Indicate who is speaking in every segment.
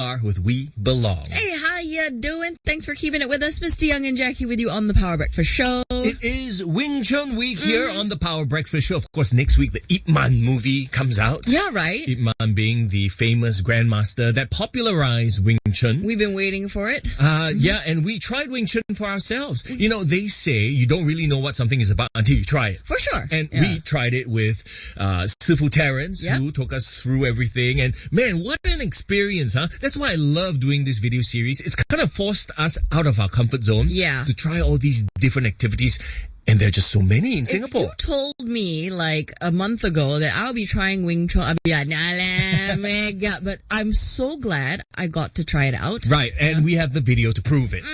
Speaker 1: are with We Belong.
Speaker 2: Hey, how you doing? Thanks for keeping it with us. Mr. Young and Jackie with you on the Power Breakfast Show.
Speaker 1: It is Wing Chun Week here on the Power Breakfast Show. Of course, next week the Ip Man movie comes out.
Speaker 2: Yeah, right.
Speaker 1: Ip Man being the famous grandmaster that popularized Wing Chun.
Speaker 2: We've been waiting for it.
Speaker 1: Yeah, and we tried Wing Chun for ourselves. You know, they say you don't really know what something is about until you try it.
Speaker 2: For sure.
Speaker 1: And we tried it with Sifu Terrence, who took us through everything. And man, what an experience, huh? That's why I love doing this video series. It's kind of forced us out of our comfort zone to try all these different activities. And there are just so many in Singapore.
Speaker 2: If you told me like a month ago that I'll be trying Wing Chun, I'd be like, nah, mega. But I'm so glad I got to try it out.
Speaker 1: Right, and we have the video to prove it.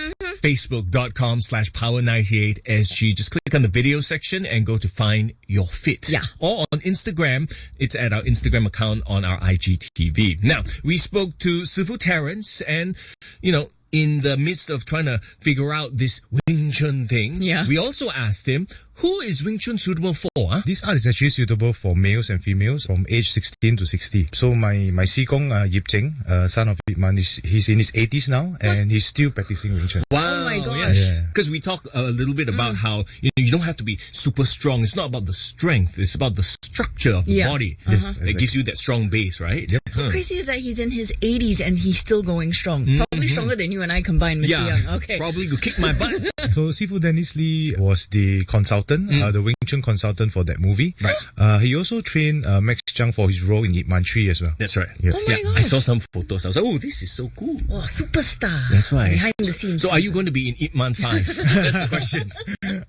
Speaker 1: Facebook.com/Power98SG. Just click on the video section and go to find your fit.
Speaker 2: Yeah.
Speaker 1: Or on Instagram, it's at our Instagram account on our IGTV. Now, we spoke to Sifu Terrence and, you know, in the midst of trying to figure out this Wing Chun thing, we also asked him, who is Wing Chun suitable for? Huh?
Speaker 3: This art is actually suitable for males and females from age 16 to 60. So my Sikong, Yip Cheng, son of Ip Man, he's in his 80s now and he's still practicing Wing Chun.
Speaker 1: Wow.
Speaker 2: Oh my gosh.
Speaker 1: Because we talk a little bit about how you don't have to be super strong. It's not about the strength. It's about the structure of the body.
Speaker 3: Yes,
Speaker 1: that gives you that strong base, right?
Speaker 3: Yep.
Speaker 2: How crazy is that he's in his 80s and he's still going strong? Probably stronger than you and I combined, Mr. Young. Okay.
Speaker 1: Probably could kick my butt.
Speaker 3: So Sifu Dennis Lee was the consultant, the Wing Chun consultant for that movie.
Speaker 1: Right.
Speaker 3: He also trained Max Zhang for his role in Ip Man 3 as well.
Speaker 1: That's right.
Speaker 3: Yeah.
Speaker 2: Oh my gosh.
Speaker 1: I saw some photos. I was like, oh, this is so cool.
Speaker 2: Oh, superstar.
Speaker 1: That's right.
Speaker 2: Behind the scenes.
Speaker 1: So are you going to be in Ip Man 5? That's the question.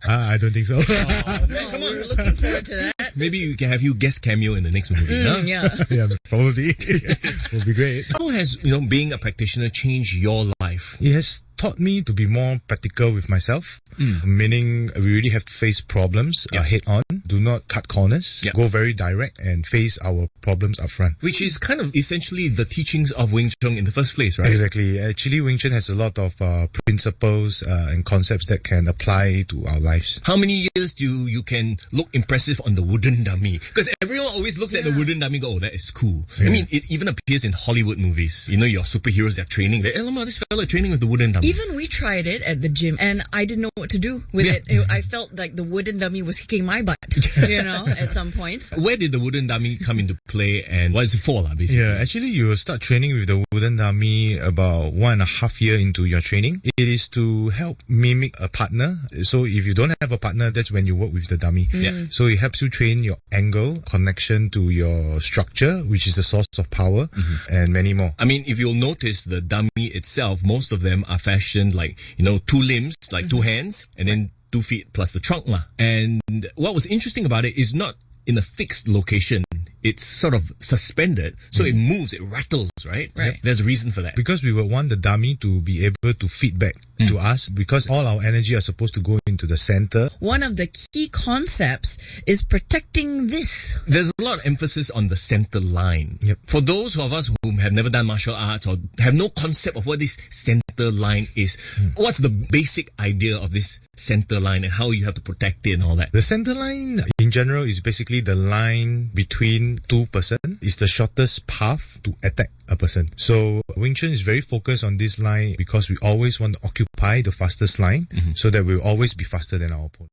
Speaker 3: I don't think so.
Speaker 2: Come on. We're looking forward to that.
Speaker 1: Maybe we can have you guest cameo in the next movie. Huh?
Speaker 2: Yeah.
Speaker 3: Yeah, probably. Will be great.
Speaker 1: How has, being a practitioner changed your life?
Speaker 3: It has taught me to be more practical with myself, meaning we really have to face problems head on, do not cut corners, go very direct and face our problems up front.
Speaker 1: Which is kind of essentially the teachings of Wing Chun in the first place, right?
Speaker 3: Exactly. Actually, Wing Chun has a lot of principles and concepts that can apply to our lives.
Speaker 1: How many years do you can look impressive on the wooden dummy? Because everyone always looks at the wooden dummy and go, oh, that is cool. I mean, it even appears in Hollywood movies. You know, your superheroes, they're training. This fella training with the wooden dummy.
Speaker 2: Even we tried it at the gym and I didn't know what to do with it. I felt like the wooden dummy was kicking my butt, at some point.
Speaker 1: Where did the wooden dummy come into play and what is it for, basically?
Speaker 3: Yeah, actually you will start training with the wooden dummy about 1.5 years into your training. It is to help mimic a partner. So if you don't have a partner, that's when you work with the dummy. So it helps you train your angle, connection to your structure, which is the source of power, and many more.
Speaker 1: I mean, if you'll notice the dummy itself, most of them are fashioned like, 2 limbs, like 2 hands, and then 2 feet plus the trunk. And what was interesting about it is not in a fixed location. It's sort of suspended, so it moves, it rattles, right?
Speaker 2: Right.
Speaker 1: There's a reason for that.
Speaker 3: Because we would want the dummy to be able to feed back to us, because all our energy are supposed to go into the center.
Speaker 2: One of the key concepts is protecting this.
Speaker 1: There's a lot of emphasis on the center line.
Speaker 3: Yep.
Speaker 1: For those of us who have never done martial arts or have no concept of what this center line is, what's the basic idea of this center line and how you have to protect it and all that?
Speaker 3: The center line in general is basically the line between 2 persons. It's the shortest path to attack a person. So Wing Chun is very focused on this line because we always want to occupy the fastest line so that we'll always be faster than our opponent.